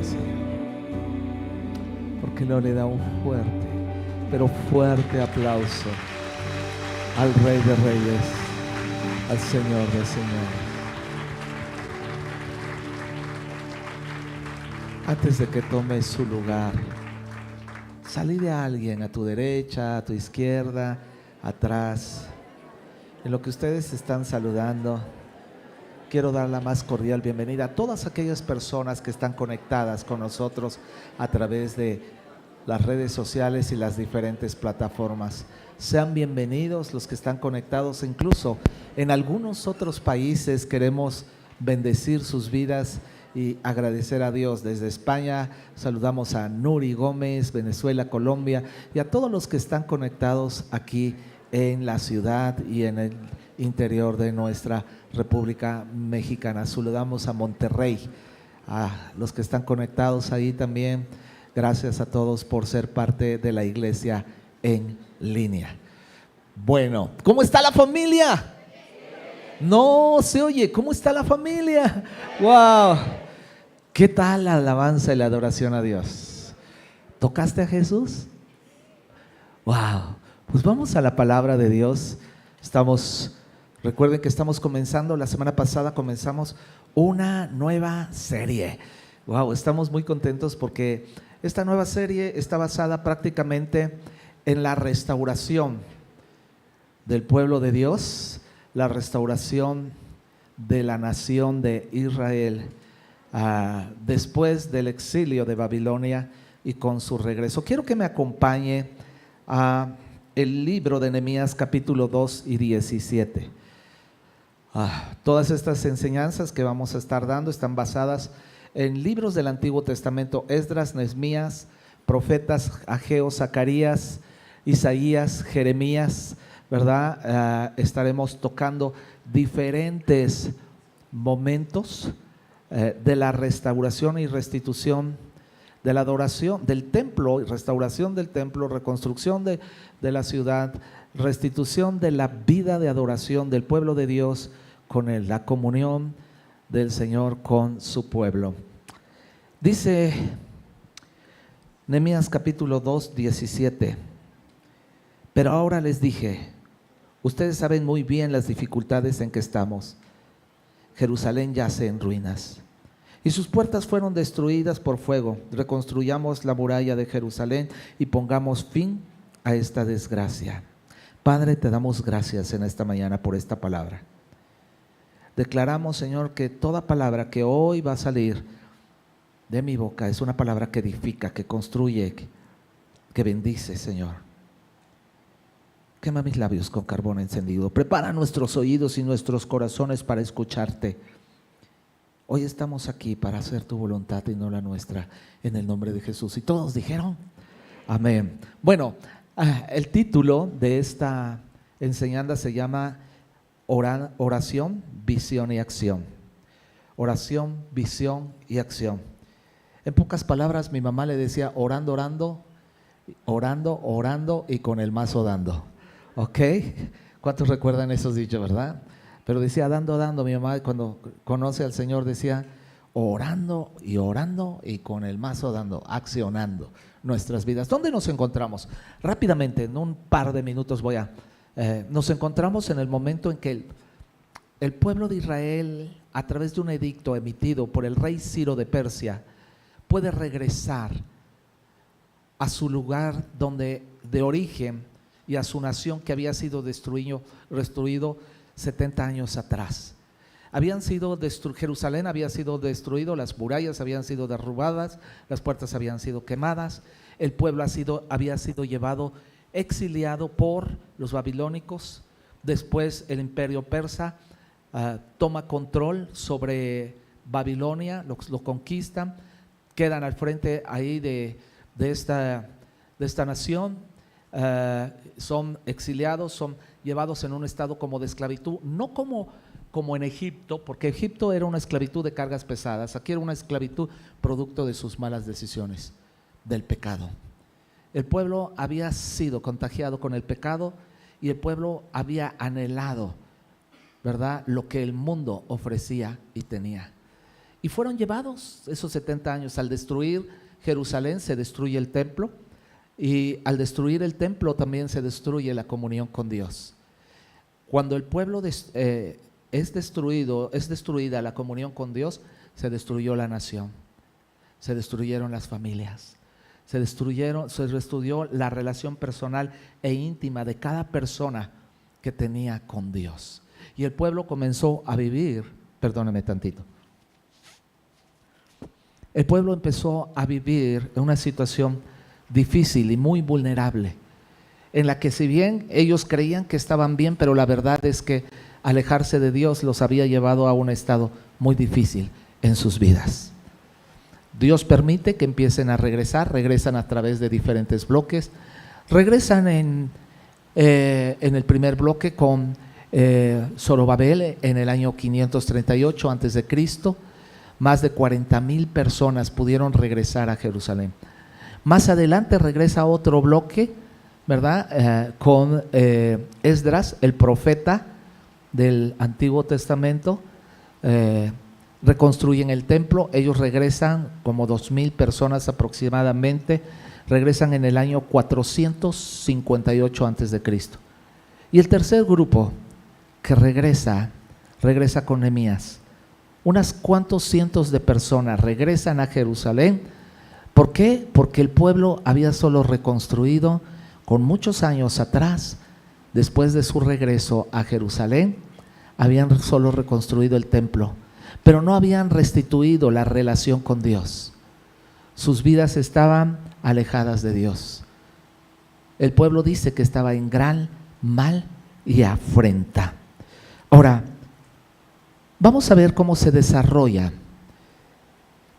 Señor. ¿Por qué no le da un fuerte, pero fuerte aplauso al Rey de Reyes, al Señor de Señores? Antes de que tome su lugar, salude a alguien a tu derecha, a tu izquierda, atrás. En lo que ustedes están saludando, quiero dar la más cordial bienvenida a todas aquellas personas que están conectadas con nosotros a través de las redes sociales y las diferentes plataformas. Sean bienvenidos los que están conectados, incluso en algunos otros países. Queremos bendecir sus vidas y agradecer a Dios. Desde España saludamos a Nuri Gómez, Venezuela, Colombia, y a todos los que están conectados aquí en la ciudad y en el interior de nuestra República Mexicana. Saludamos a Monterrey, a los que están conectados ahí también. Gracias a todos por ser parte de la iglesia en línea. Bueno, ¿cómo está la familia? No se oye, ¿cómo está la familia? ¡Wow! ¿Qué tal la alabanza y la adoración a Dios? ¿Tocaste a Jesús? ¡Wow! Pues vamos a la palabra de Dios. Recuerden que estamos comenzando, la semana pasada comenzamos una nueva serie. ¡Wow! Estamos muy contentos porque esta nueva serie está basada prácticamente en la restauración del pueblo de Dios, la restauración de la nación de Israel después del exilio de Babilonia y con su regreso. Quiero que me acompañe a el libro de Nehemías capítulo 2 y 17. Todas estas enseñanzas que vamos a estar dando están basadas en libros del Antiguo Testamento: Esdras, Nehemías, profetas Ageo, Zacarías, Isaías, Jeremías, ¿verdad? Estaremos tocando diferentes momentos de la restauración y restitución de la adoración del templo, y restauración del templo, reconstrucción de la ciudad, restitución de la vida de adoración del pueblo de Dios con la comunión del Señor con su pueblo. Dice Nehemías capítulo 2, 17: pero ahora les dije, ustedes saben muy bien las dificultades en que estamos. Jerusalén yace en ruinas y sus puertas fueron destruidas por fuego. Reconstruyamos la muralla de Jerusalén y pongamos fin a esta desgracia. Padre, te damos gracias en esta mañana por esta palabra. Declaramos, Señor, que toda palabra que hoy va a salir de mi boca es una palabra que edifica, que construye, que bendice, Señor. Quema mis labios con carbón encendido. Prepara nuestros oídos y nuestros corazones para escucharte. Hoy estamos aquí para hacer tu voluntad y no la nuestra, en el nombre de Jesús. Y todos dijeron amén. Bueno, el título de esta enseñanza se llama Oración, Visión y Acción. Oración, visión y acción. En pocas palabras, mi mamá le decía: orando, orando, orando, orando y con el mazo dando. ¿Ok? ¿Cuántos recuerdan esos dichos, verdad? Pero decía dando, dando. Mi mamá, cuando conoce al Señor, decía orando y con el mazo dando, accionando nuestras vidas. ¿Dónde nos encontramos? Rápidamente, en un par de minutos nos encontramos en el momento en que el pueblo de Israel, a través de un edicto emitido por el rey Ciro de Persia, puede regresar a su lugar de origen y a su nación que había sido destruido 70 años atrás. Jerusalén había sido destruido, las murallas habían sido derrubadas, las puertas habían sido quemadas, el pueblo había sido llevado exiliado por los babilónicos. Después el imperio persa toma control sobre Babilonia, lo conquistan, quedan al frente ahí de esta nación. Son exiliados, son llevados en un estado como de esclavitud, no como en Egipto, porque Egipto era una esclavitud de cargas pesadas. Aquí era una esclavitud producto de sus malas decisiones, del pecado. El pueblo había sido contagiado con el pecado y el pueblo había anhelado, ¿verdad?, lo que el mundo ofrecía y tenía. Y fueron llevados esos 70 años. Al destruir Jerusalén se destruye el templo, y al destruir el templo también se destruye la comunión con Dios. Cuando el pueblo es destruida la comunión con Dios, se destruyó la nación, se destruyeron las familias, se destruyó la relación personal e íntima de cada persona que tenía con Dios. Y el pueblo comenzó a vivir, perdóname tantito, el pueblo empezó a vivir en una situación difícil y muy vulnerable, en la que si bien ellos creían que estaban bien, pero la verdad es que alejarse de Dios los había llevado a un estado muy difícil en sus vidas. Dios permite que empiecen a regresan a través de diferentes bloques, regresan en el primer bloque con Zorobabel en el año 538 a.C., más de 40,000 personas pudieron regresar a Jerusalén. Más adelante regresa otro bloque, ¿verdad? Con Esdras, el profeta del Antiguo Testamento, reconstruyen el templo. Ellos regresan como 2,000 personas aproximadamente, regresan en el año 458 a.C. Y el tercer grupo que regresa con Nehemías. Unas cuantos cientos de personas regresan a Jerusalén. ¿Por qué? Porque el pueblo había solo reconstruido con muchos años atrás, después de su regreso a Jerusalén, habían solo reconstruido el templo, pero no habían restituido la relación con Dios. Sus vidas estaban alejadas de Dios. El pueblo dice que estaba en gran mal y afrenta. Ahora, vamos a ver cómo se desarrolla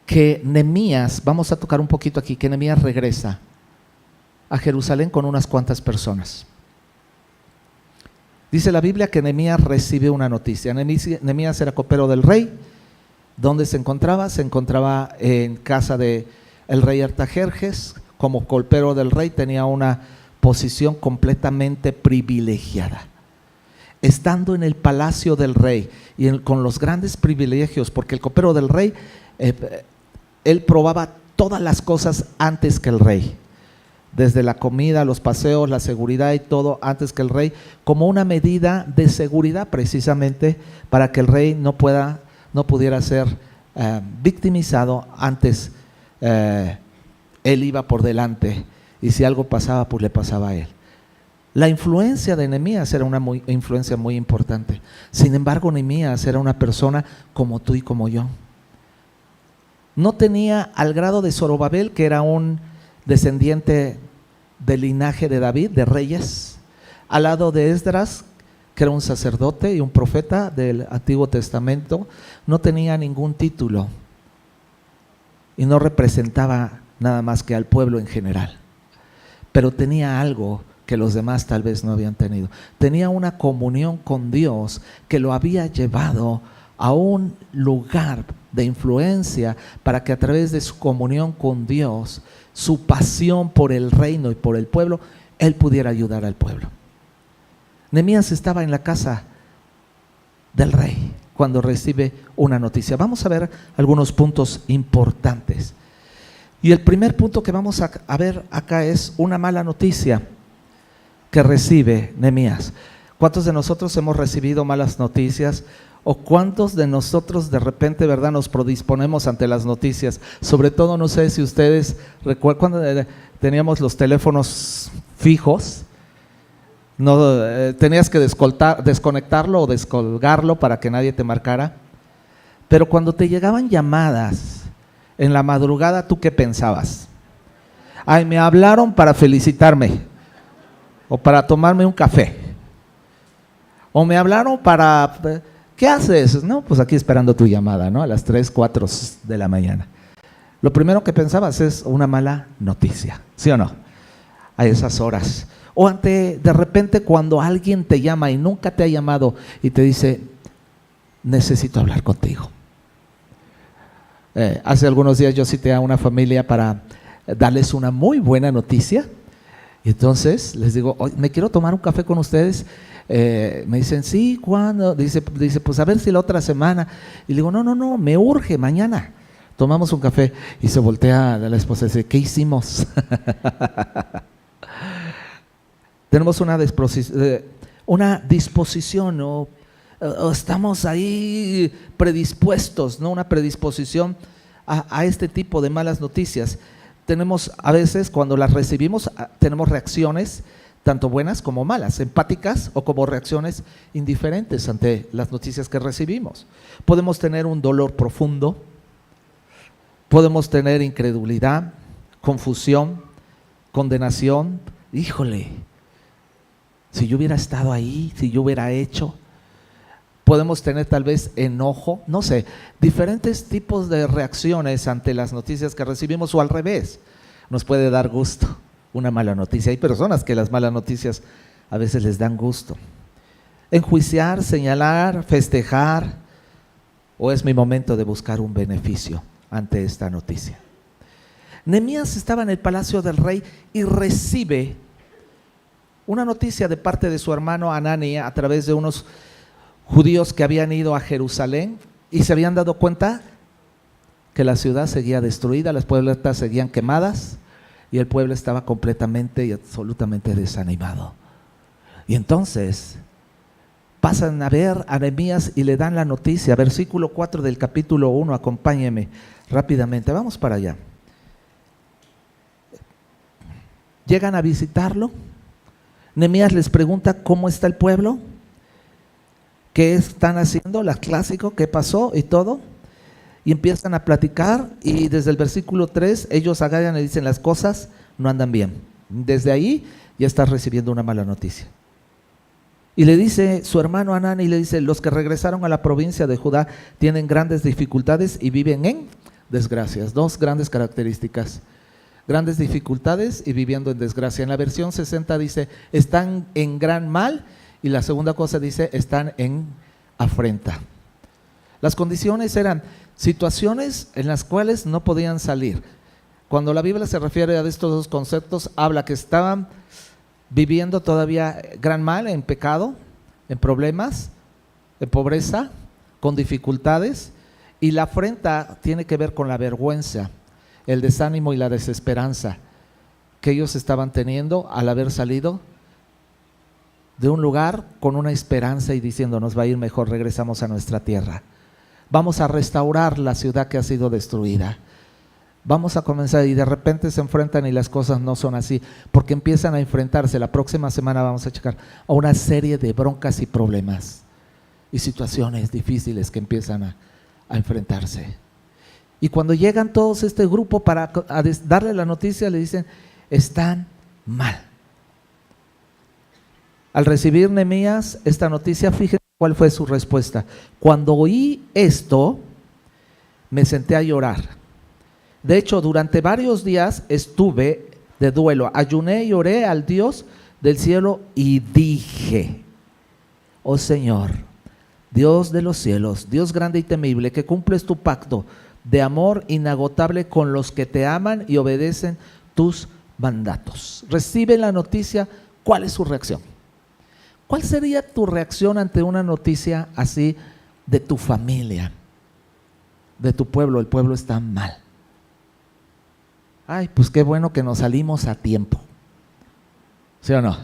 que Nehemías, vamos a tocar un poquito aquí, que Nehemías regresa a Jerusalén con unas cuantas personas. Dice la Biblia que Nehemías recibe una noticia. Nehemías era copero del rey. ¿Dónde se encontraba? Se encontraba en casa del rey Artajerjes. Como copero del rey tenía una posición completamente privilegiada, estando en el palacio del rey y con los grandes privilegios, porque el copero del rey, él probaba todas las cosas antes que el rey, desde la comida, los paseos, la seguridad y todo antes que el rey, como una medida de seguridad precisamente para que el rey no pudiera ser victimizado antes. Él iba por delante y si algo pasaba, pues le pasaba a él. La influencia de Nehemías era una influencia muy importante. Sin embargo, Nehemías era una persona como tú y como yo. No tenía al grado de Zorobabel, que era un descendiente del linaje de David, de reyes, al lado de Esdras, que era un sacerdote y un profeta del Antiguo Testamento. No tenía ningún título y no representaba nada más que al pueblo en general, pero tenía algo que los demás tal vez no habían tenido. Tenía una comunión con Dios que lo había llevado a un lugar de influencia para que a través de su comunión con Dios, su pasión por el reino y por el pueblo, él pudiera ayudar al pueblo. Nehemías estaba en la casa del rey cuando recibe una noticia. Vamos a ver algunos puntos importantes. Y el primer punto que vamos a ver acá es una mala noticia que recibe Nehemías. ¿Cuántos de nosotros hemos recibido malas noticias? ¿O cuántos de nosotros de repente, verdad, nos predisponemos ante las noticias? Sobre todo, no sé si ustedes recuerdan cuando teníamos los teléfonos fijos, no tenías que desconectarlo o descolgarlo para que nadie te marcara. Pero cuando te llegaban llamadas en la madrugada, ¿tú qué pensabas? Ay, me hablaron para felicitarme o para tomarme un café, o me hablaron para, ¿qué haces? No, pues aquí esperando tu llamada, ¿no? A las 3, 4 de la mañana. Lo primero que pensabas es una mala noticia, ¿sí o no? A esas horas. O de repente cuando alguien te llama y nunca te ha llamado y te dice, necesito hablar contigo. Hace algunos días yo cité a una familia para darles una muy buena noticia. Y entonces les digo, me quiero tomar un café con ustedes. Me dicen, sí, ¿cuándo? Dice, pues a ver si la otra semana. Y le digo, no, me urge, mañana tomamos un café. Y se voltea a la esposa y dice, ¿qué hicimos? Tenemos una disposición, ¿no? O estamos ahí predispuestos, ¿no? Una predisposición a este tipo de malas noticias. Tenemos a veces, cuando las recibimos, tenemos reacciones tanto buenas como malas, empáticas o como reacciones indiferentes ante las noticias que recibimos. Podemos tener un dolor profundo, podemos tener incredulidad, confusión, condenación. Híjole, si yo hubiera estado ahí, si yo hubiera hecho. Podemos tener tal vez enojo, no sé, diferentes tipos de reacciones ante las noticias que recibimos, o al revés, nos puede dar gusto una mala noticia. Hay personas que las malas noticias a veces les dan gusto. Enjuiciar, señalar, festejar, o es mi momento de buscar un beneficio ante esta noticia. Nehemías estaba en el palacio del rey y recibe una noticia de parte de su hermano Hanani a través de unos judíos que habían ido a Jerusalén y se habían dado cuenta que la ciudad seguía destruida, las puertas seguían quemadas y el pueblo estaba completamente y absolutamente desanimado. Y entonces pasan a ver a Nehemías y le dan la noticia. Versículo 4 del capítulo 1, acompáñenme rápidamente, vamos para allá. Llegan a visitarlo. Nehemías les pregunta cómo está el pueblo, qué están haciendo, las clásicos, qué pasó y todo. Y empiezan a platicar y desde el versículo 3 ellos agarran y dicen, las cosas no andan bien. Desde ahí ya estás recibiendo una mala noticia. Y le dice su hermano Hanani, le dice, los que regresaron a la provincia de Judá tienen grandes dificultades y viven en desgracias. Dos grandes características: grandes dificultades y viviendo en desgracia. En la versión 60 dice, están en gran mal. Y la segunda cosa dice, están en afrenta. Las condiciones eran situaciones en las cuales no podían salir. Cuando la Biblia se refiere a estos dos conceptos, habla que estaban viviendo todavía gran mal, en pecado, en problemas, en pobreza, con dificultades. Y la afrenta tiene que ver con la vergüenza, el desánimo y la desesperanza que ellos estaban teniendo al haber salido de un lugar con una esperanza y diciendo, nos va a ir mejor, regresamos a nuestra tierra. Vamos a restaurar la ciudad que ha sido destruida. Vamos a comenzar, y de repente se enfrentan y las cosas no son así, porque empiezan a enfrentarse, la próxima semana vamos a checar, a una serie de broncas y problemas y situaciones difíciles que empiezan a enfrentarse. Y cuando llegan todos este grupo para darle la noticia, le dicen, están mal. Al recibir Nehemías esta noticia, fíjense cuál fue su respuesta. Cuando oí esto, me senté a llorar. De hecho, durante varios días estuve de duelo. Ayuné y oré al Dios del cielo y dije, oh Señor, Dios de los cielos, Dios grande y temible, que cumples tu pacto de amor inagotable con los que te aman y obedecen tus mandatos. Recibe la noticia, ¿cuál es su reacción? ¿Cuál sería tu reacción ante una noticia así de tu familia, de tu pueblo? El pueblo está mal. Ay, pues qué bueno que nos salimos a tiempo. ¿Sí o no?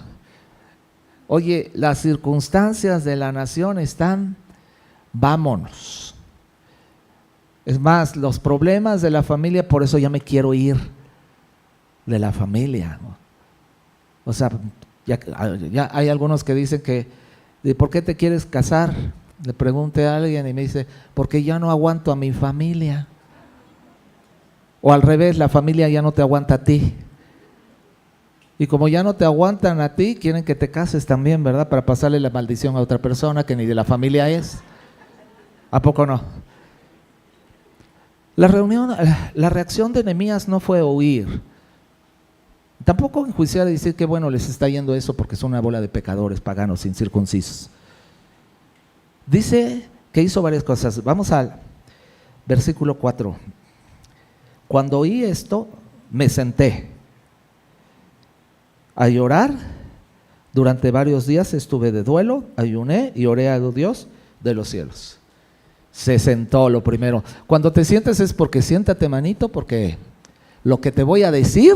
Oye, las circunstancias de la nación están, vámonos. Es más, los problemas de la familia, por eso ya me quiero ir de la familia, ¿no? O sea, ya hay algunos que dicen que, ¿por qué te quieres casar? Le pregunté a alguien y me dice, porque ya no aguanto a mi familia. O al revés, la familia ya no te aguanta a ti. Y como ya no te aguantan a ti, quieren que te cases también, ¿verdad? Para pasarle la maldición a otra persona que ni de la familia es. ¿A poco no? La reacción de Nehemías no fue huir. Tampoco enjuiciar y decir que bueno, les está yendo eso porque son una bola de pecadores, paganos, incircuncisos. Dice que hizo varias cosas. Vamos al versículo 4. Cuando oí esto, me senté. a llorar. Durante varios días estuve de duelo, ayuné y oré a Dios de los cielos. Se sentó lo primero. Cuando te sientes es porque siéntate, manito, porque lo que te voy a decir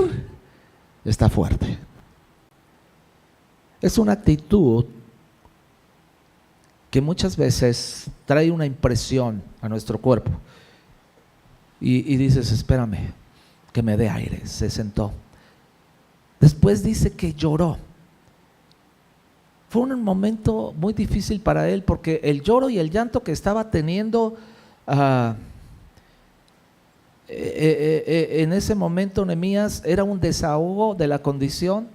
está fuerte. Es una actitud que muchas veces trae una impresión a nuestro cuerpo. Y dices, espérame, que me dé aire. Se sentó. Después dice que lloró. Fue un momento muy difícil para él porque el lloro y el llanto que estaba teniendo en ese momento Nehemías era un desahogo de la condición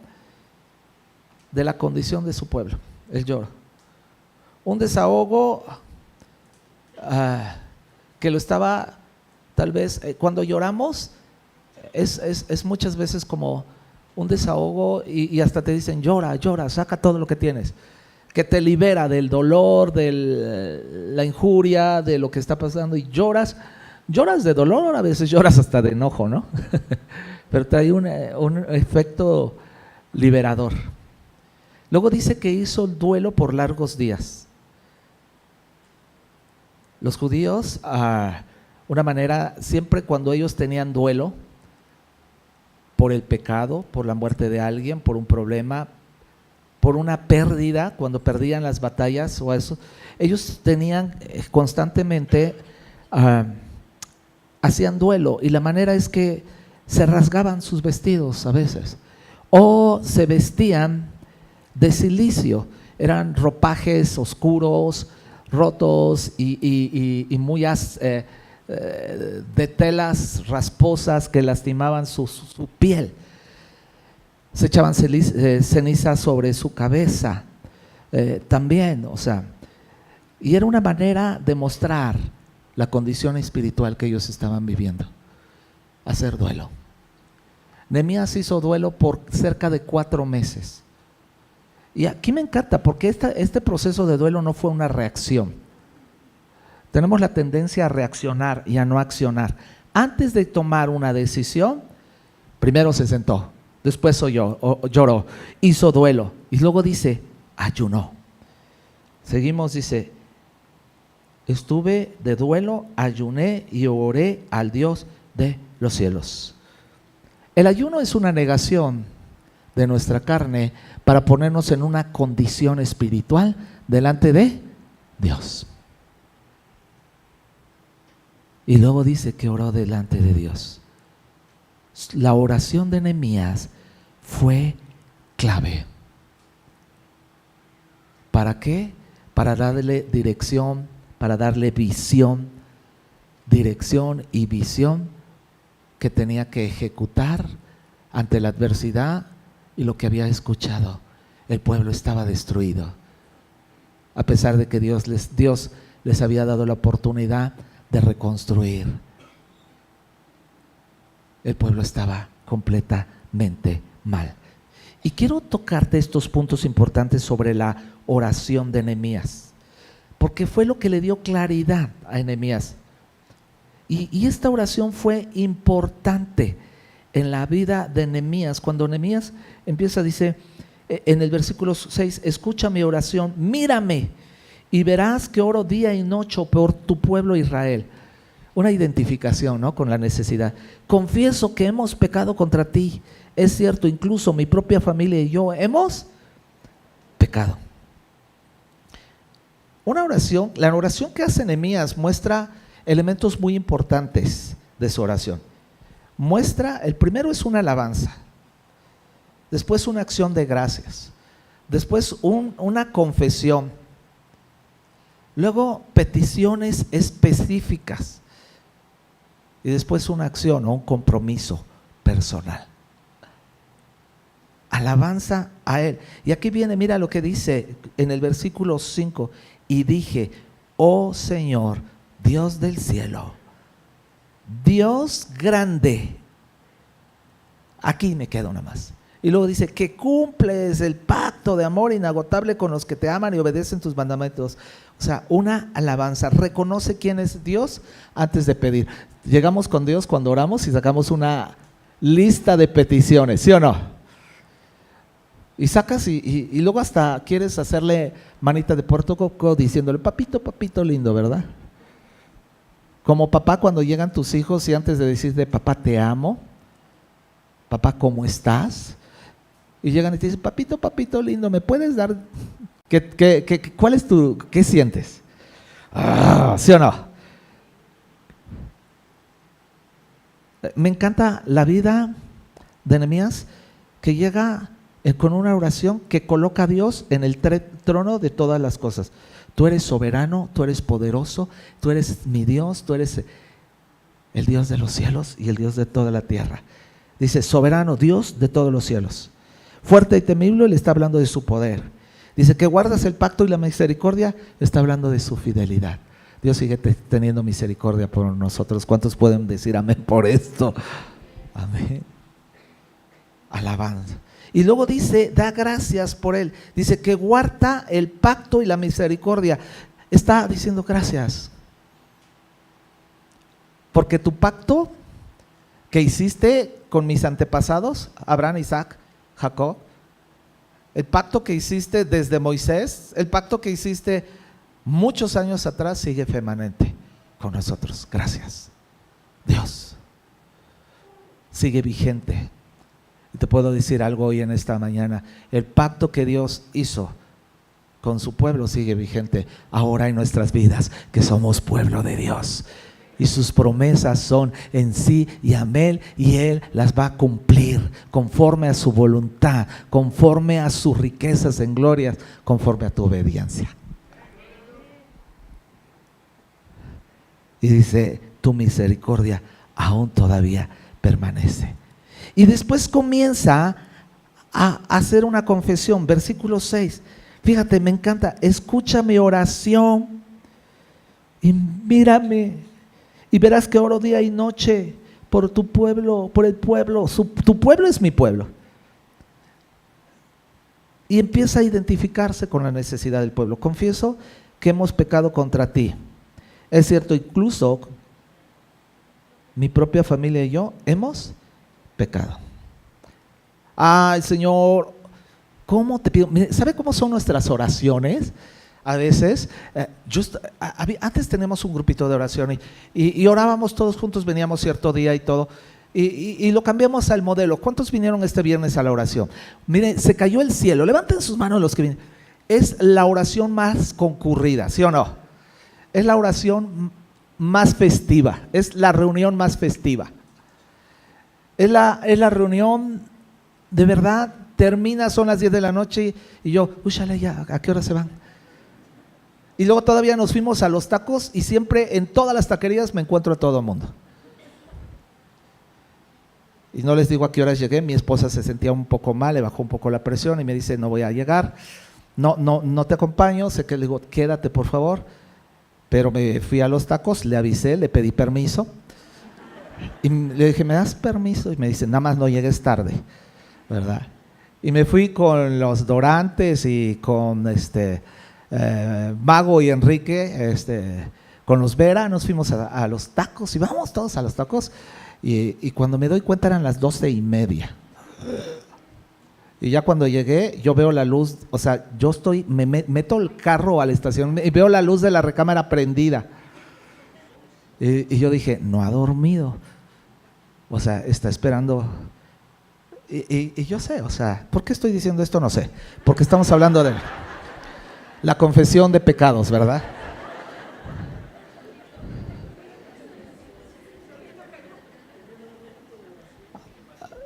de su pueblo, el lloro. Un desahogo que lo estaba, tal vez, cuando lloramos, es muchas veces como un desahogo y hasta te dicen llora, saca todo lo que tienes, que te libera del dolor, de la injuria, de lo que está pasando y lloras de dolor, a veces lloras hasta de enojo, ¿no? Pero trae un efecto liberador. Luego dice que hizo el duelo por largos días. Los judíos, una manera, siempre cuando ellos tenían duelo, por el pecado, por la muerte de alguien, por un problema, por una pérdida, cuando perdían las batallas o eso, ellos tenían constantemente, hacían duelo y la manera es que se rasgaban sus vestidos a veces o se vestían de cilicio, eran ropajes oscuros, rotos y muy de telas rasposas que lastimaban su piel. Se echaban ceniza sobre su cabeza también, o sea, y era una manera de mostrar la condición espiritual que ellos estaban viviendo, hacer duelo. Nehemías hizo duelo por cerca de 4 meses. Y aquí me encanta porque este proceso de duelo no fue una reacción. Tenemos la tendencia a reaccionar y a no accionar. Antes de tomar una decisión, primero se sentó, después lloró, hizo duelo y luego dice, ayunó. Seguimos, dice, estuve de duelo, ayuné y oré al Dios de los cielos. El ayuno es una negación de nuestra carne para ponernos en una condición espiritual delante de Dios. Y luego dice que oró delante de Dios. La oración de Nehemías fue clave. ¿Para qué? Para darle dirección, para darle visión, dirección y visión que tenía que ejecutar ante la adversidad y lo que había escuchado. El pueblo estaba destruido. A pesar de que Dios les había dado la oportunidad de reconstruir. El pueblo estaba completamente mal. Y quiero tocarte estos puntos importantes sobre la oración de Nehemías, porque fue lo que le dio claridad a Nehemías. Y esta oración fue importante en la vida de Nehemías. Cuando Nehemías empieza, dice en el versículo 6, escucha mi oración, mírame y verás que oro día y noche por tu pueblo Israel. Una identificación, ¿no?, con la necesidad. Confieso que hemos pecado contra ti. Es cierto, incluso mi propia familia y yo hemos pecado. Una oración, la oración que hace Nehemías muestra elementos muy importantes de su oración. Muestra, el primero es una alabanza, después una acción de gracias, después una confesión, luego peticiones específicas y después una acción o un compromiso personal. Alabanza a Él. Y aquí viene, mira lo que dice en el versículo 5, y dije, oh Señor, Dios del cielo, Dios grande. Aquí me quedo nada más. Y luego dice que cumples el pacto de amor inagotable con los que te aman y obedecen tus mandamientos. O sea, una alabanza. Reconoce quién es Dios antes de pedir. Llegamos con Dios cuando oramos y sacamos una lista de peticiones, ¿sí o no? Y sacas y luego hasta quieres hacerle manita de Puerto Coco diciéndole, papito, papito lindo, ¿verdad? Como papá cuando llegan tus hijos y antes de decirle, papá te amo, papá ¿cómo estás? Y llegan y te dicen, papito, papito lindo, ¿me puedes dar? ¿Cuál es qué sientes? ¿Sí o no? Me encanta la vida de Nehemías, que llega con una oración que coloca a Dios en el trono de todas las cosas. Tú eres soberano, tú eres poderoso, tú eres mi Dios, tú eres el Dios de los cielos y el Dios de toda la tierra. Dice, soberano, Dios de todos los cielos. Fuerte y temible, le está hablando de su poder. Dice que guardas el pacto y la misericordia, le está hablando de su fidelidad. Dios sigue teniendo misericordia por nosotros. ¿Cuántos pueden decir amén por esto? Amén. Alabanza. Y luego dice, da gracias por él. Dice que guarda el pacto y la misericordia. Está diciendo gracias. Porque tu pacto que hiciste con mis antepasados, Abraham, Isaac, Jacob, el pacto que hiciste desde Moisés, el pacto que hiciste muchos años atrás, sigue permanente con nosotros. Gracias, Dios. Sigue vigente. Y te puedo decir algo hoy en esta mañana. El pacto que Dios hizo con su pueblo sigue vigente ahora en nuestras vidas, que somos pueblo de Dios. Y sus promesas son en sí y amén, y Él las va a cumplir conforme a su voluntad, conforme a sus riquezas en glorias, conforme a tu obediencia. Y dice, tu misericordia aún todavía permanece. Y después comienza a hacer una confesión, versículo 6. Fíjate, me encanta, escucha mi oración y mírame y verás que oro día y noche por tu pueblo, por el pueblo. Tu pueblo es mi pueblo. Y empieza a identificarse con la necesidad del pueblo. Confieso que hemos pecado contra ti. Es cierto, incluso mi propia familia y yo hemos pecado. Ay, Señor, ¿cómo te pido? ¿Sabe cómo son nuestras oraciones? A veces, antes teníamos un grupito de oración y orábamos todos juntos, veníamos cierto día y todo, y lo cambiamos al modelo. ¿Cuántos vinieron este viernes a la oración? Miren, se cayó el cielo. Levanten sus manos los que vienen. Es la oración más concurrida, ¿sí o no? Es la oración más festiva, es la reunión más festiva. Es la reunión, de verdad, termina, son las 10 de la noche y yo, úchale ya, ¿a qué hora se van? Y luego todavía nos fuimos a los tacos y siempre en todas las taquerías me encuentro a todo el mundo. Y no les digo a qué horas llegué, mi esposa se sentía un poco mal, le bajó un poco la presión y me dice, no voy a llegar, no te acompaño, sé que le digo, quédate por favor, pero me fui a los tacos, le avisé, le pedí permiso. Y le dije, ¿me das permiso? Y me dice, nada más no llegues tarde, ¿verdad? Y me fui con los Dorantes y con Mago y Enrique, con los Vera, nos fuimos a los tacos y vamos todos a los tacos. Y cuando me doy cuenta eran las 12:30. Y ya cuando llegué, yo veo la luz, o sea, me meto el carro a la estación y veo la luz de la recámara prendida. Y yo dije, no ha dormido, o sea, está esperando. Y yo sé, o sea, ¿por qué estoy diciendo esto? No sé, porque estamos hablando de la confesión de pecados, ¿verdad?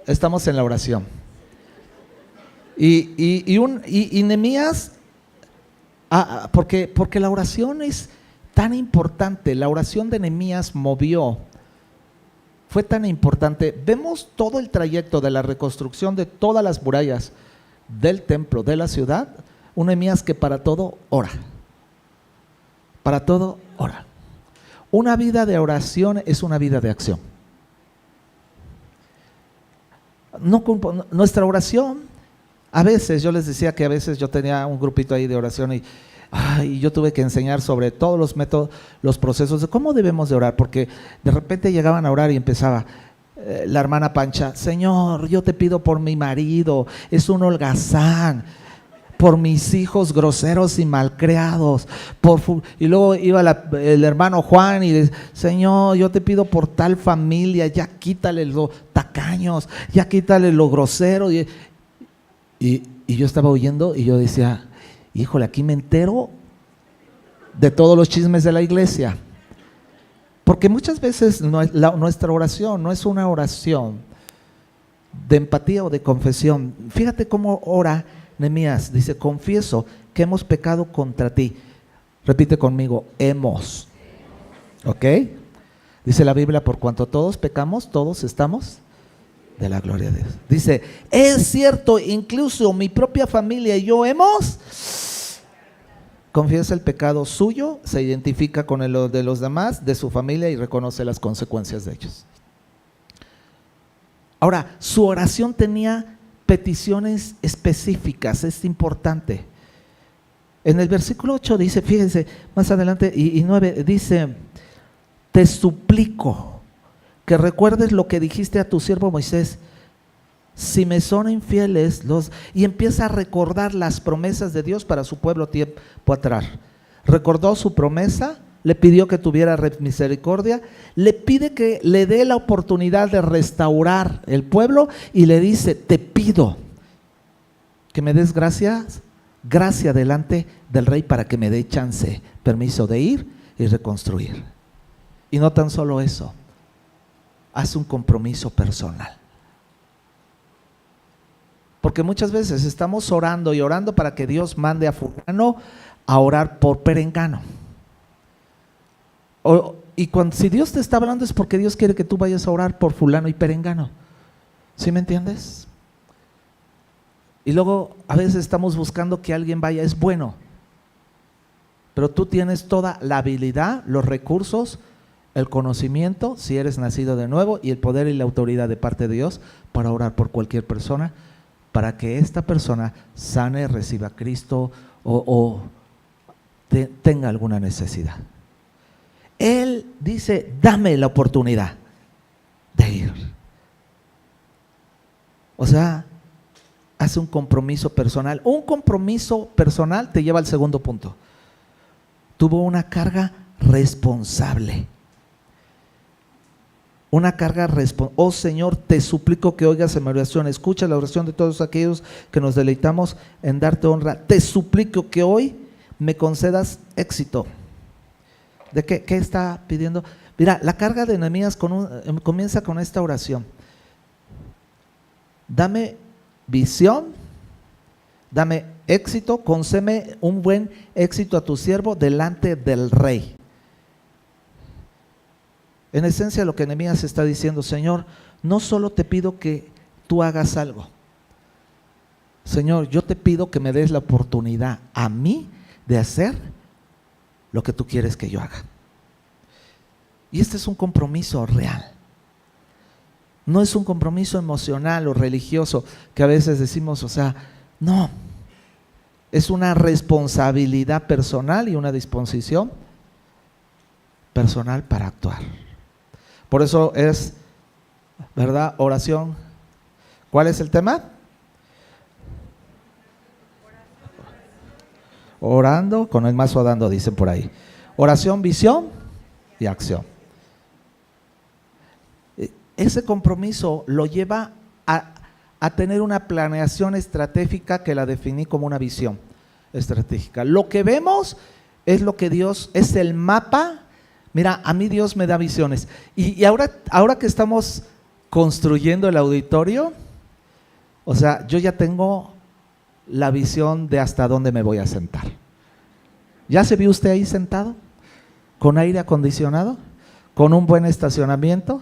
Estamos en la oración. Y Nehemías, porque la oración es tan importante, la oración de Nehemías fue tan importante. Vemos todo el trayecto de la reconstrucción de todas las murallas del templo, de la ciudad, un Nehemías que para todo ora. Para todo ora. Una vida de oración es una vida de acción. Nuestra oración, a veces, yo les decía que a veces yo tenía un grupito ahí de oración y yo tuve que enseñar sobre todos los métodos, los procesos de cómo debemos de orar, porque de repente llegaban a orar y empezaba, la hermana Pancha, Señor, yo te pido por mi marido, es un holgazán, por mis hijos groseros y malcriados, y luego iba el hermano Juan y dice, Señor, yo te pido por tal familia, ya quítale los tacaños, ya quítale lo grosero. Y yo estaba oyendo y yo decía, híjole, aquí me entero de todos los chismes de la iglesia. Porque muchas veces nuestra oración no es una oración de empatía o de confesión. Fíjate cómo ora Nehemías, dice, confieso que hemos pecado contra ti. Repite conmigo, hemos. ¿Ok? Dice la Biblia, por cuanto todos pecamos, todos estamos de la gloria de Dios. Dice, es cierto, incluso mi propia familia y yo hemos... Confiesa el pecado suyo, se identifica con el de los demás, de su familia, y reconoce las consecuencias de ellos. Ahora, su oración tenía peticiones específicas, es importante. En el versículo 8 dice, fíjense, más adelante, y 9, dice, te suplico que recuerdes lo que dijiste a tu siervo Moisés, si me son infieles, y empieza a recordar las promesas de Dios para su pueblo tiempo atrás. Recordó su promesa, le pidió que tuviera misericordia, le pide que le dé la oportunidad de restaurar el pueblo y le dice, te pido que me des gracia delante del rey para que me dé chance, permiso de ir y reconstruir. Y no tan solo eso, hace un compromiso personal. Porque muchas veces estamos orando y orando para que Dios mande a fulano a orar por perengano. Si Dios te está hablando es porque Dios quiere que tú vayas a orar por fulano y perengano. ¿Sí me entiendes? Y luego a veces estamos buscando que alguien vaya, es bueno. Pero tú tienes toda la habilidad, los recursos, el conocimiento, si eres nacido de nuevo, y el poder y la autoridad de parte de Dios para orar por cualquier persona, para que esta persona sane, reciba a Cristo o tenga alguna necesidad. Él dice, dame la oportunidad de ir. O sea, hace un compromiso personal. Un compromiso personal te lleva al segundo punto. Tuvo una carga responsable. Una carga responsable. Oh Señor, te suplico que oigas en mi oración. Escucha la oración de todos aquellos que nos deleitamos en darte honra. Te suplico que hoy me concedas éxito. ¿De qué está pidiendo? Mira, la carga de Nehemías comienza con esta oración. Dame visión, dame éxito, concédeme un buen éxito a tu siervo delante del rey. En esencia lo que Nehemías está diciendo, Señor, no solo te pido que tú hagas algo. Señor, yo te pido que me des la oportunidad a mí de hacer lo que tú quieres que yo haga. Y este es un compromiso real. No es un compromiso emocional o religioso que a veces decimos, o sea, no. Es una responsabilidad personal y una disposición personal para actuar. Por eso es, ¿verdad? Oración. ¿Cuál es el tema? Orando con el mazo dando, dicen por ahí. Oración, visión y acción. Ese compromiso lo lleva a tener una planeación estratégica que la definí como una visión estratégica. Lo que vemos es lo que Dios, es el mapa. Mira, a mí Dios me da visiones. Y ahora que estamos construyendo el auditorio, o sea, yo ya tengo la visión de hasta dónde me voy a sentar. ¿Ya se vio usted ahí sentado? ¿Con aire acondicionado? ¿Con un buen estacionamiento?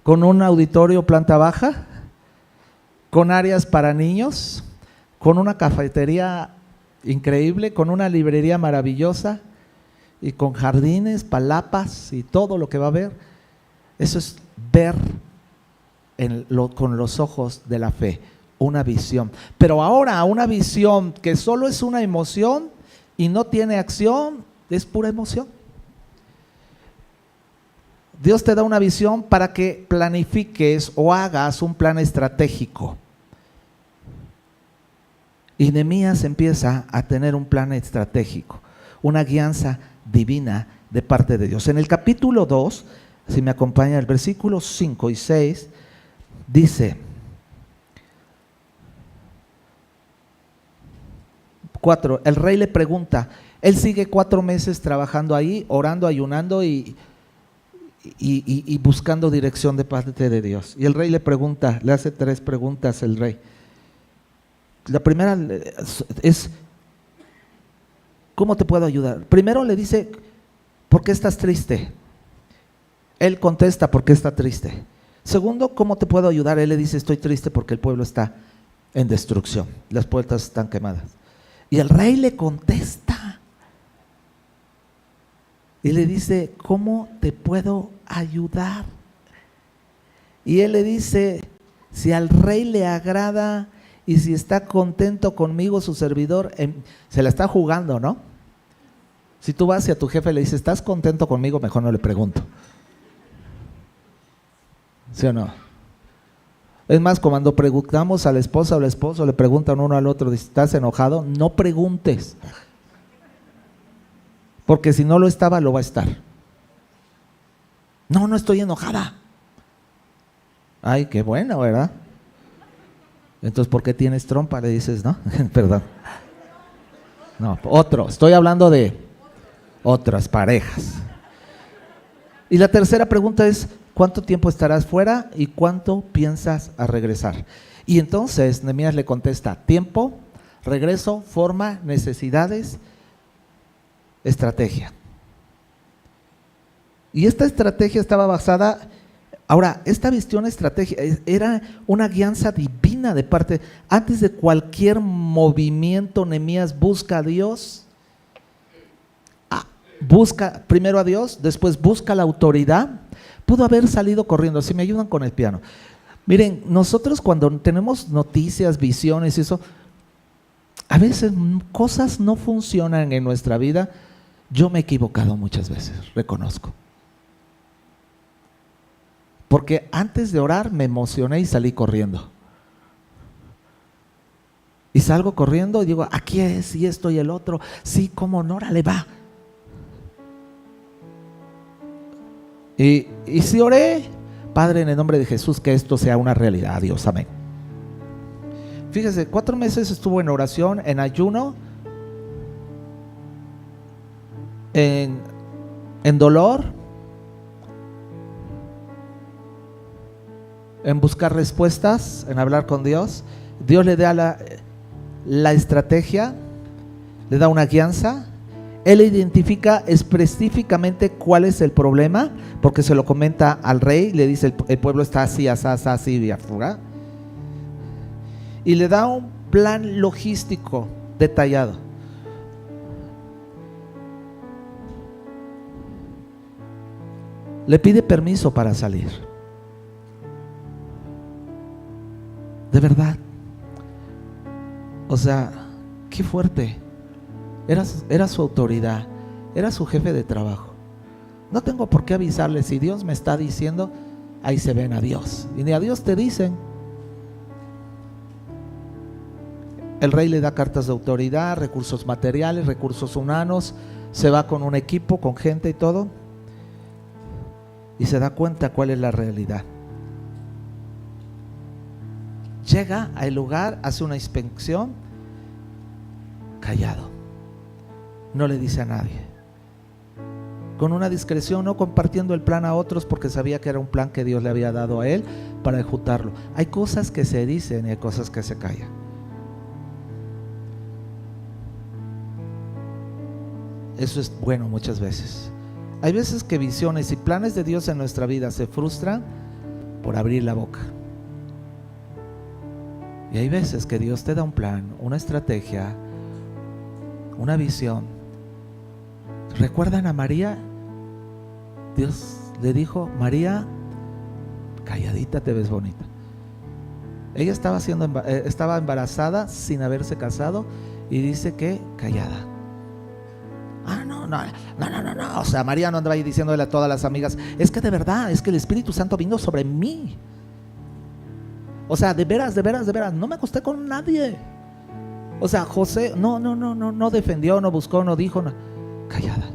¿Con un auditorio planta baja? ¿Con áreas para niños? ¿Con una cafetería increíble? ¿Con una librería maravillosa? Y con jardines, palapas y todo lo que va a haber. Eso es ver con los ojos de la fe, una visión. Pero ahora una visión que solo es una emoción y no tiene acción, es pura emoción. Dios te da una visión para que planifiques o hagas un plan estratégico. Y Nehemías empieza a tener un plan estratégico, una guianza divina de parte de Dios. En el capítulo 2, si me acompaña el versículo 5 y 6, dice: 4, el rey le pregunta, él sigue 4 meses trabajando ahí, orando, ayunando y buscando dirección de parte de Dios. Y el rey le pregunta, le hace 3 preguntas el rey. La primera es: ¿cómo te puedo ayudar? Primero le dice: ¿por qué estás triste? Él contesta: ¿por qué está triste? Segundo: ¿cómo te puedo ayudar? Él le dice: estoy triste porque el pueblo está en destrucción, las puertas están quemadas. Y el rey le contesta y le dice: ¿cómo te puedo ayudar? Y él le dice: si al rey le agrada y si está contento conmigo, su servidor, se la está jugando, ¿no? Si tú vas y a tu jefe le dices: ¿estás contento conmigo? Mejor no le pregunto. ¿Sí o no? Es más, cuando preguntamos a la esposa o al esposo, le preguntan uno al otro: ¿estás enojado? No preguntes, porque si no lo estaba, lo va a estar. No, no estoy enojada. Ay, qué bueno, ¿verdad? Entonces, ¿por qué tienes trompa? Le dices, ¿no? Perdón. No, estoy hablando de otras parejas. Y la tercera pregunta es: ¿cuánto tiempo estarás fuera y cuánto piensas a regresar? Y entonces Nehemías le contesta: tiempo, regreso, forma, necesidades, estrategia. Y esta estrategia estaba basada, ahora, esta visión estrategia era una guianza divina de parte. Antes de cualquier movimiento, Nehemías busca a Dios. Busca primero a Dios, después busca la autoridad. Pudo haber salido corriendo. Si me ayudan con el piano. Miren, nosotros cuando tenemos noticias, visiones y eso, a veces cosas no funcionan en nuestra vida. Yo me he equivocado muchas veces, reconozco. Porque antes de orar me emocioné y salí corriendo. Y salgo corriendo y digo: aquí es, y esto y el otro. Sí, cómo no, órale, va. Y si oré: Padre, en el nombre de Jesús, que esto sea una realidad. Dios, amén. Fíjese, 4 meses estuvo en oración, en ayuno, en dolor, en buscar respuestas, en hablar con Dios. Dios le da la estrategia, le da una guianza. Él identifica específicamente cuál es el problema, porque se lo comenta al rey, le dice: el pueblo está así, así, y afuera. Y le da un plan logístico detallado. Le pide permiso para salir. De verdad. O sea, qué fuerte. Era su autoridad, era su jefe de trabajo. No tengo por qué avisarle. Si Dios me está diciendo, ahí se ven a Dios. Y ni a Dios te dicen. El rey le da cartas de autoridad, recursos materiales, recursos humanos. Se va con un equipo, con gente y todo. Y se da cuenta cuál es la realidad. Llega al lugar, hace una inspección, callado. No le dice a nadie. Con una discreción, no compartiendo el plan a otros, porque sabía que era un plan que Dios le había dado a él para ejecutarlo. Hay cosas que se dicen y hay cosas que se callan. Eso es bueno muchas veces. Hay veces que visiones y planes de Dios en nuestra vida se frustran por abrir la boca. Y hay veces que Dios te da un plan, una estrategia, una visión. ¿Recuerdan a María? Dios le dijo: María, calladita te ves bonita. Ella estaba embarazada sin haberse casado y dice que callada. O sea, María no andaba ahí diciéndole a todas las amigas, es que de verdad, es que el Espíritu Santo vino sobre mí. O sea, de veras, no me acosté con nadie. O sea, José no defendió, no buscó, no dijo, no. Callada.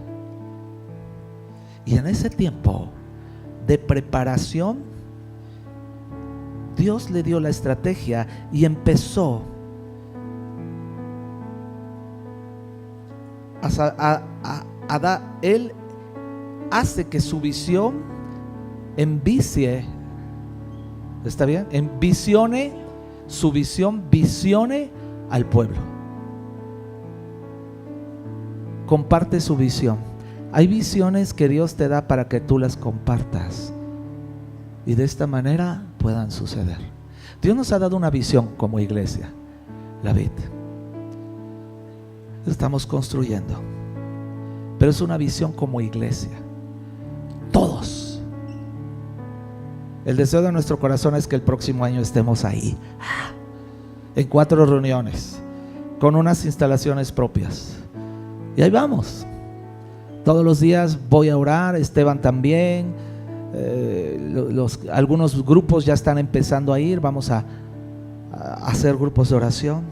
Y en ese tiempo de preparación, Dios le dio la estrategia y empezó Él hace que su visión envicie, ¿está bien? Su visión visione al pueblo. Comparte su visión. Hay visiones que Dios te da para que tú las compartas y de esta manera puedan suceder. Dios nos ha dado una visión como iglesia, la vid. Estamos construyendo, pero es una visión como iglesia. Todos. El deseo de nuestro corazón es que el próximo año estemos ahí, en 4 reuniones, con unas instalaciones propias. Y ahí vamos. Todos los días voy a orar, Esteban también. Algunos grupos ya están empezando a ir. Vamos a hacer grupos de oración.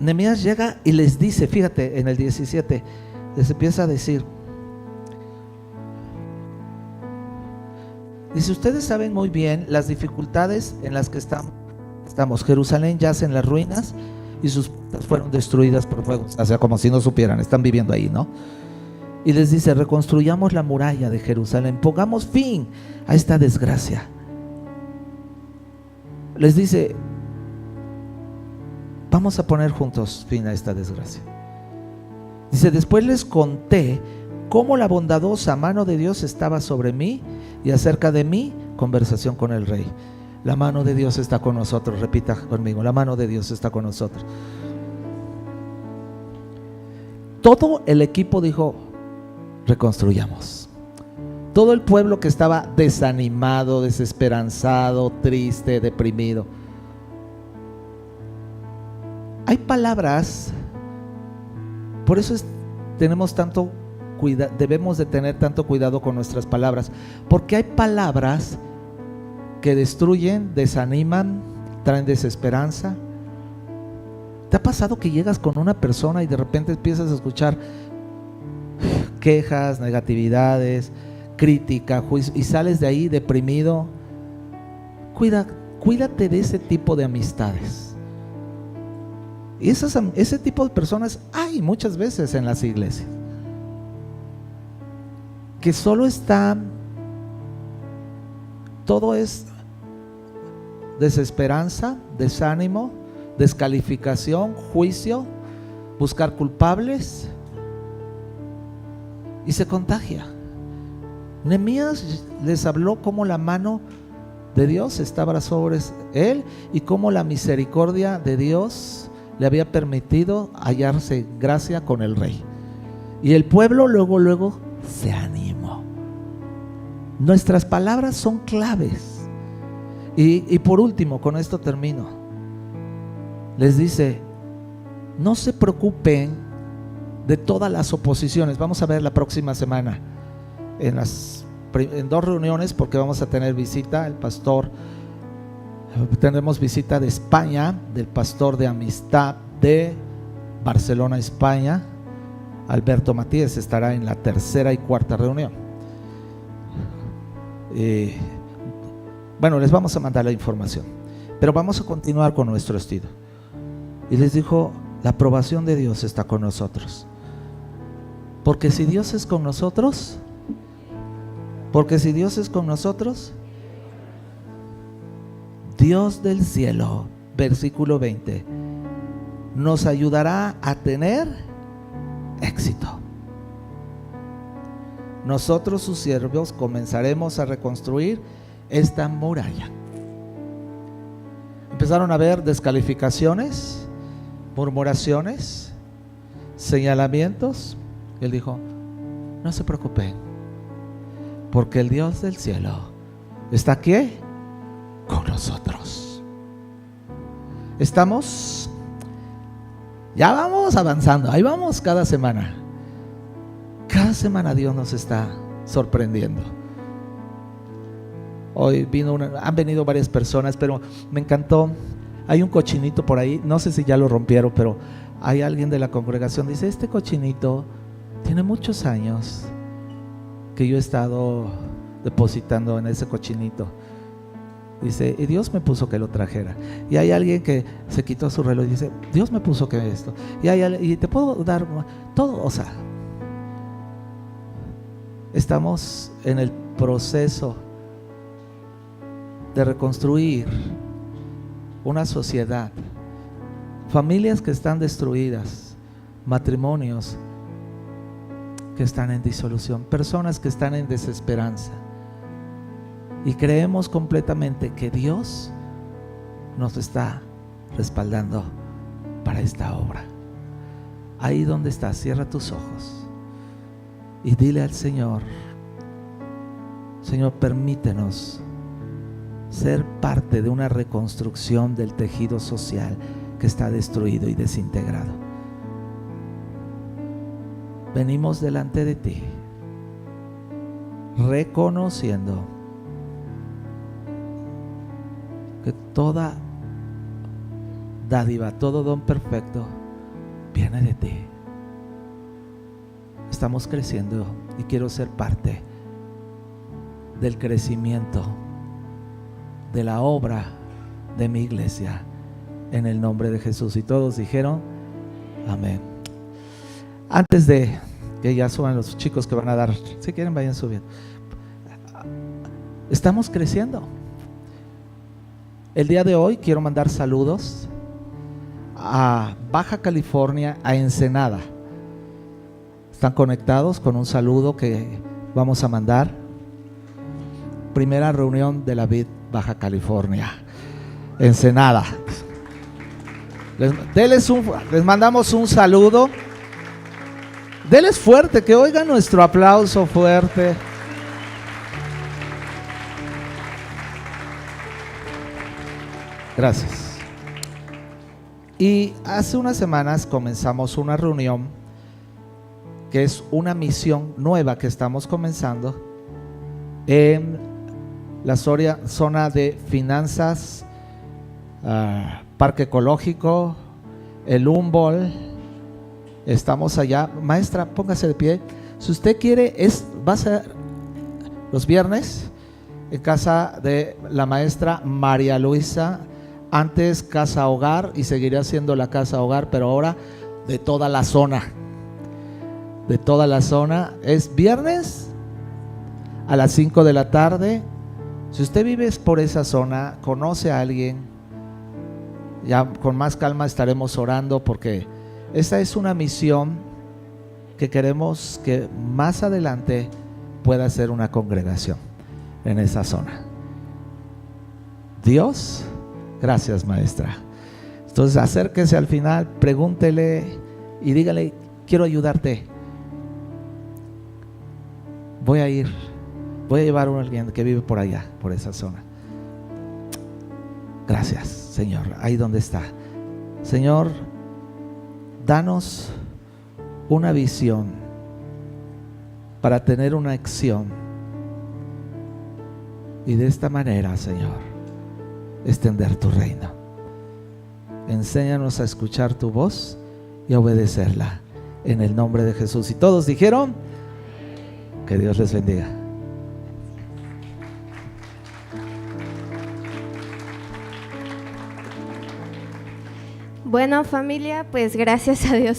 Nehemías llega y les dice, fíjate, en el 17 les empieza a decir, dice, ustedes saben muy bien las dificultades en las que estamos. Jerusalén yace en las ruinas y sus puertas fueron destruidas por fuego. O sea, como si no supieran, están viviendo ahí, ¿no? Y les dice, reconstruyamos la muralla de Jerusalén, pongamos fin a esta desgracia. Les dice, vamos a poner juntos fin a esta desgracia. Dice, después les conté cómo la bondadosa mano de Dios estaba sobre mí y acerca de mí, conversación con el rey. La mano de Dios está con nosotros, repita conmigo, la mano de Dios está con nosotros. Todo el equipo dijo, reconstruyamos. Todo el pueblo que estaba desanimado, desesperanzado, triste, deprimido. Hay palabras, por eso tenemos tanto cuidado, debemos de tener tanto cuidado con nuestras palabras, porque hay palabras que destruyen, desaniman, traen desesperanza. ¿Te ha pasado que llegas con una persona y de repente empiezas a escuchar quejas, negatividades, crítica, juicio, y sales de ahí deprimido? Cuídate de ese tipo de amistades. Y ese tipo de personas hay muchas veces en las iglesias, que solo están, todo es desesperanza, desánimo, descalificación, juicio, buscar culpables, y se contagia. Nehemías les habló cómo la mano de Dios estaba sobre él y cómo la misericordia de Dios le había permitido hallarse gracia con el rey. Y el pueblo luego se animó. Nuestras palabras son claves. Y por último, con esto termino. Les dice, no se preocupen de todas las oposiciones. Vamos a ver la próxima semana en 2 reuniones, porque vamos a tener visita. El pastor, tendremos visita de España, del pastor de Amistad de Barcelona, España. Alberto Matías estará en la 3ª y 4ª reunión. Bueno, les vamos a mandar la información, pero vamos a continuar con nuestro estilo. Y les dijo, la aprobación de Dios está con nosotros, porque si Dios es con nosotros, Dios del cielo, versículo 20, nos ayudará a tener éxito. Nosotros, sus siervos, comenzaremos a reconstruir esta muralla. Empezaron a haber descalificaciones, murmuraciones, señalamientos. Él dijo, no se preocupen, porque el Dios del cielo está aquí con nosotros. Ya vamos avanzando, ahí vamos cada semana. Cada semana Dios nos está sorprendiendo. Hoy han venido varias personas, pero me encantó. Hay un cochinito por ahí, no sé si ya lo rompieron, pero hay alguien de la congregación, dice: este cochinito tiene muchos años que yo he estado depositando en ese cochinito. Dice, y Dios me puso que lo trajera. Y hay alguien que se quitó su reloj y dice, Dios me puso que esto. Y te puedo dar todo, o sea, estamos en el proceso de reconstruir una sociedad, familias que están destruidas, matrimonios que están en disolución, personas que están en desesperanza. Y creemos completamente que Dios nos está respaldando para esta obra. Ahí donde estás, cierra tus ojos y dile al Señor: Señor, permítenos ser parte de una reconstrucción del tejido social que está destruido y desintegrado. Venimos delante de ti, reconociendo que toda dádiva, todo don perfecto viene de ti. Estamos creciendo y quiero ser parte del crecimiento de la obra de mi iglesia en el nombre de Jesús. Y todos dijeron amén. Antes de que ya suban los chicos que van a dar, si quieren vayan subiendo. Estamos creciendo. El día de hoy quiero mandar saludos a Baja California, a Ensenada. Están conectados con un saludo que vamos a mandar. Primera reunión de la Vid Baja California, Ensenada. Les mandamos un saludo. Denles fuerte, que oigan nuestro aplauso fuerte. Gracias. Y hace unas semanas comenzamos una reunión que es una misión nueva que estamos comenzando en la zona de finanzas, Parque Ecológico, el Humboldt. Estamos allá. Maestra, póngase de pie. Si usted quiere, va a ser los viernes en casa de la maestra María Luisa. Antes Casa Hogar y seguirá siendo la Casa Hogar, pero ahora de toda la zona. De toda la zona. Es viernes a las 5 de la tarde. Si usted vive por esa zona, conoce a alguien, ya con más calma estaremos orando, porque esta es una misión que queremos que más adelante pueda ser una congregación en esa zona. Dios, gracias, maestra. Entonces acérquese al final, pregúntele y dígale: quiero ayudarte. Voy a llevar a alguien que vive por allá, por esa zona. Gracias, Señor. Ahí donde está. Señor, danos una visión para tener una acción. Y de esta manera, Señor, extender tu reino. Enséñanos a escuchar tu voz y a obedecerla. En el nombre de Jesús. Y todos dijeron: que Dios les bendiga. Bueno, familia, pues gracias a Dios